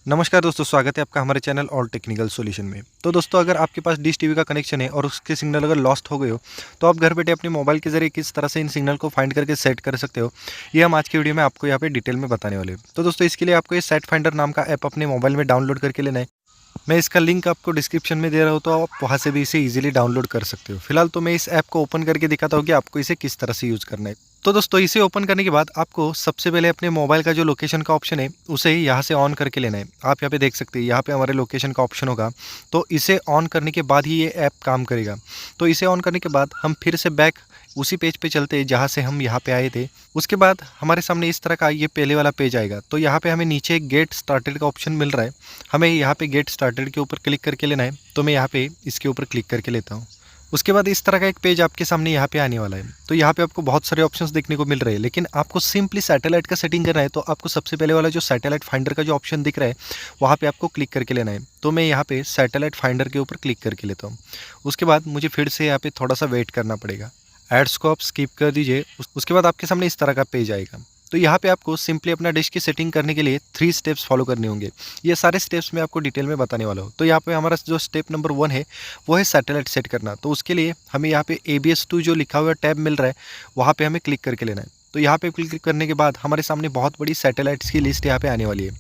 नमस्कार दोस्तों, स्वागत है आपका हमारे चैनल ऑल टेक्निकल सॉल्यूशन में। तो दोस्तों, अगर आपके पास डिश टीवी का कनेक्शन है और उसके सिग्नल अगर लॉस्ट हो गए हो, तो आप घर बैठे अपने मोबाइल के ज़रिए किस तरह से इन सिग्नल को फाइंड करके सेट कर सकते हो, ये हम आज की वीडियो में आपको यहाँ पे डिटेल में बताने वाले हैं। तो दोस्तों, इसके लिए आपको ये सेट फाइंडर नाम का ऐप अपने मोबाइल में डाउनलोड करके लेना है। मैं इसका लिंक आपको डिस्क्रिप्शन में दे रहा हूँ, तो आप वहाँ से भी इसे ईजिली डाउनलोड कर सकते हो। फिलहाल तो मैं इस ऐप को ओपन करके दिखाता हूँ कि आपको इसे किस तरह से यूज़ करना है। तो दोस्तों, इसे ओपन करने के बाद आपको सबसे पहले अपने मोबाइल का जो लोकेशन का ऑप्शन है उसे यहाँ से ऑन करके लेना है। आप यहाँ पे देख सकते हैं, यहाँ पे हमारे लोकेशन का ऑप्शन होगा। तो इसे ऑन करने के बाद ही ये ऐप काम करेगा। तो इसे ऑन करने के बाद हम फिर से बैक उसी पेज पे चलते हैं जहाँ से हम यहाँ पे आए थे। उसके बाद हमारे सामने इस तरह का ये पहले वाला पेज आएगा। तो यहाँ पे हमें नीचे गेट स्टार्टेड का ऑप्शन मिल रहा है। हमें यहाँ पे गेट स्टार्टेड के ऊपर क्लिक करके लेना है। तो मैं यहाँ पे इसके ऊपर क्लिक करके लेता हूँ। उसके बाद इस तरह का एक पेज आपके सामने यहाँ पे आने वाला है। तो यहाँ पे आपको बहुत सारे ऑप्शंस देखने को मिल रहे हैं, लेकिन आपको सिंपली सैटेलाइट का सेटिंग करना है। तो आपको सबसे पहले वाला जो सैटेलाइट फाइंडर का जो ऑप्शन दिख रहा है, वहाँ पे आपको क्लिक करके लेना है। तो मैं यहाँ पे सैटेलाइट फाइंडर के ऊपर क्लिक करके लेता हूँ। उसके बाद मुझे फिर से यहाँ पे थोड़ा सा वेट करना पड़ेगा। एड्स को आप स्किप कर दीजिए। उसके बाद आपके सामने इस तरह का पेज आएगा। तो यहाँ पे आपको सिंपली अपना डिश की सेटिंग करने के लिए 3 स्टेप्स फॉलो करने होंगे। ये सारे स्टेप्स मैं आपको डिटेल में बताने वाला हूँ। तो यहाँ पे हमारा जो स्टेप नंबर 1 है, वो है सैटेलाइट सेट करना। तो उसके लिए हमें यहाँ पे ABS2 जो लिखा हुआ टैब मिल रहा है, वहाँ पे हमें क्लिक करके लेना है। तो यहाँ पे क्लिक करने के बाद हमारे सामने बहुत बड़ी सैटेलाइट्स की लिस्ट यहाँ पे आने वाली है।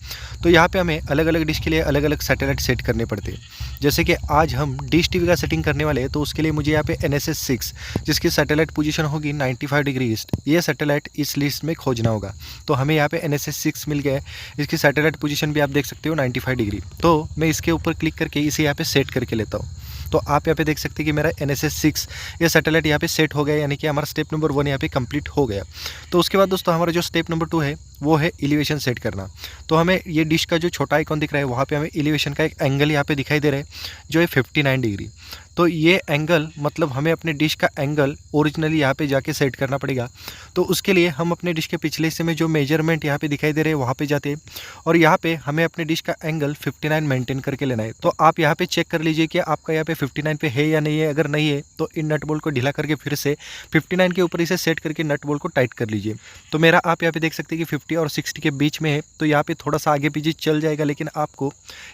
तो यहाँ पे हमें अलग अलग डिश के लिए अलग अलग सैटेलाइट सेट करने पड़ते हैं। जैसे कि आज हम डिश टीवी का सेटिंग करने वाले हैं, तो उसके लिए मुझे यहाँ पे NSS 6, जिसकी सैटेलाइट पोजीशन होगी 95 डिग्री ईस्ट, ये सैटेलाइट इस लिस्ट में खोजना होगा। तो हमें यहाँ पे NSS 6 मिल गया है। इसकी सैटेलाइट पोजीशन भी आप देख सकते हो 95 डिग्री। तो मैं इसके ऊपर क्लिक करके इसे यहाँ पे सेट करके लेता हूँ। तो आप यहाँ पे देख सकते हैं कि मेरा NSS 6 ये सैटेलाइट यहाँ पे सेट हो गया, यानी कि हमारा स्टेप नंबर 1 यहाँ पे कंप्लीट हो गया। तो उसके बाद दोस्तों, हमारा जो स्टेप नंबर 2 है, वो है एलिवेशन सेट करना। तो हमें ये डिश का जो छोटा आइकॉन दिख रहा है, वहाँ पे हमें एलिवेशन का एक एंगल यहाँ पे दिखाई दे रहा है, जो है 59 डिग्री। तो ये एंगल मतलब हमें अपने डिश का एंगल ओरिजिनली यहाँ पे जाके सेट करना पड़ेगा। तो उसके लिए हम अपने डिश के पिछले हिस्से में जो मेजरमेंट यहाँ पे दिखाई दे रहे हैं, वहाँ पे जाते हैं और यहाँ पे हमें अपने डिश का एंगल 59 मेंटेन करके लेना है। तो आप यहाँ पे चेक कर लीजिए कि आपका यहाँ पे 59 पे है या नहीं है। अगर नहीं है तो इन नट बोल्ट को ढीला करके फिर से 59 के ऊपर इसे सेट करके नट बोल्ट को टाइट कर लीजिए। तो मेरा आप यहाँ पे देख सकते हैं कि 50 और 60 के बीच में है। तो यहाँ पे थोड़ा सा आगे पीछे चल जाएगा, लेकिन आपको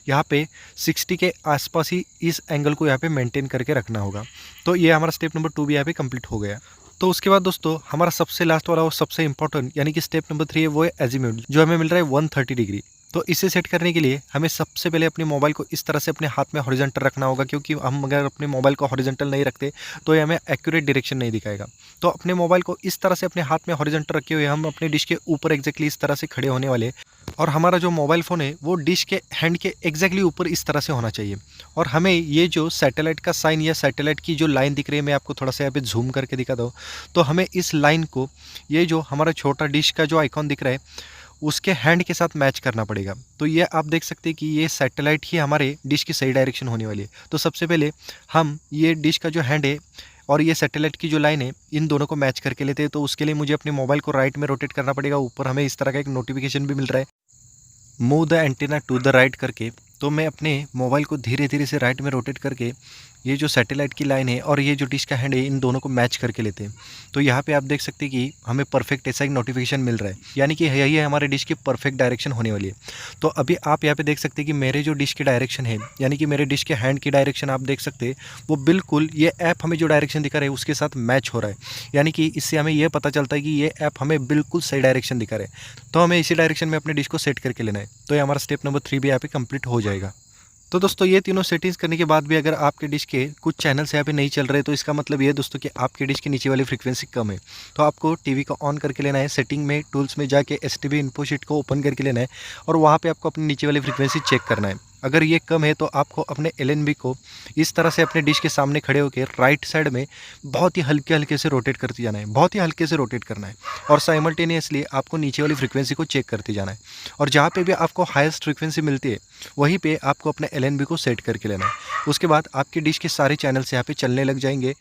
यहाँ पे 60 के आसपास ही इस एंगल को यहाँ पे मेंटेन करके रखना होगा। तो ये हमारा स्टेप नंबर 2 भी यहाँ पे कंप्लीट हो गया। तो उसके बाद दोस्तों, हमारा सबसे लास्ट वाला और सबसे इंपॉर्टेंट यानी कि स्टेप नंबर 3 है, वो है एजीम्यूट, जो हमें मिल रहा है 130 डिग्री। तो इसे सेट करने के लिए हमें सबसे पहले अपने मोबाइल को इस तरह से अपने हाथ में हॉरिजॉन्टल रखना होगा, क्योंकि हम अगर अपने मोबाइल को हॉरिजॉन्टल नहीं रखते तो ये हमें एक्यूरेट डायरेक्शन नहीं दिखाएगा। तो अपने मोबाइल को इस तरह से अपने हाथ में हॉरिजॉन्टल रखे हुए हम अपने डिश के ऊपर एग्जैक्टली इस तरह से खड़े होने वाले हैं। और हमारा जो मोबाइल फ़ोन है, वो डिश के हैंड के एग्जैक्टली ऊपर इस तरह से होना चाहिए। और हमें ये जो सैटेलाइट का साइन या सैटेलाइट की जो लाइन दिख रही है, मैं आपको थोड़ा सा यहाँ पे झूम करके दिखाता हूँ। तो हमें इस लाइन को, ये जो हमारा छोटा डिश का जो आइकॉन दिख रहा है, उसके हैंड के साथ मैच करना पड़ेगा। तो ये आप देख सकते हैं कि ये सैटेलाइट ही हमारे डिश की सही डायरेक्शन होने वाली है। तो सबसे पहले हम ये डिश का जो हैंड है और ये सैटेलाइट की जो लाइन है, इन दोनों को मैच करके लेते हैं। तो उसके लिए मुझे अपने मोबाइल को राइट में रोटेट करना पड़ेगा। ऊपर हमें इस तरह का एक नोटिफिकेशन भी मिल रहा है, move the antenna to the right करके। तो मैं अपने मोबाइल को धीरे धीरे से राइट में रोटेट करके ये जो सैटेलाइट की लाइन है और ये जो डिश का हैंड है, इन दोनों को मैच करके लेते हैं। तो यहाँ पे आप देख सकते हैं कि हमें परफेक्ट ऐसा एक नोटिफिकेशन मिल रहा है, यानी कि यही है हमारे डिश की परफेक्ट डायरेक्शन होने वाली है। तो अभी आप यहाँ पे देख सकते हैं कि मेरे जो डिश की डायरेक्शन है, यानी कि मेरे डिश के हैंड की डायरेक्शन आप देख सकते हैं, वो बिल्कुल ये ऐप हमें जो डायरेक्शन दिखा रहा है उसके साथ मैच हो रहा है। यानी कि इससे हमें यह पता चलता है कि ये ऐप हमें बिल्कुल सही डायरेक्शन दिखा रहा है। तो हमें इसी डायरेक्शन में अपने डिश को सेट करके लेना है। तो ये हमारा स्टेप नंबर 3 भी यहाँ पे कंप्लीट हो जाएगा। तो दोस्तों, ये तीनों सेटिंग्स करने के बाद भी अगर आपके डिश के कुछ चैनल्स यहाँ पे नहीं चल रहे, तो इसका मतलब ये है दोस्तों कि आपके डिश की नीचे वाली फ्रीक्वेंसी कम है। तो आपको टीवी को ऑन करके लेना है, सेटिंग में टूल्स में जाके STB इन्फो शीट को ओपन करके लेना है और वहाँ पे आपको अपनी नीचे वाली फ्रीक्वेंसी चेक करना है। अगर ये कम है तो आपको अपने LNB को इस तरह से अपने डिश के सामने खड़े होकर राइट साइड में बहुत ही हल्के हल्के से रोटेट करते जाना है, बहुत ही हल्के से रोटेट करना है और साइमल्टेनियसली आपको नीचे वाली फ्रीक्वेंसी को चेक करते जाना है। और जहाँ पे भी आपको हाईएस्ट फ्रीक्वेंसी मिलती है, वहीं पे आपको अपने LNB को सेट करके लेना है। उसके बाद आपकी डिश के सारे चैनल्स यहाँ पे चलने लग जाएंगे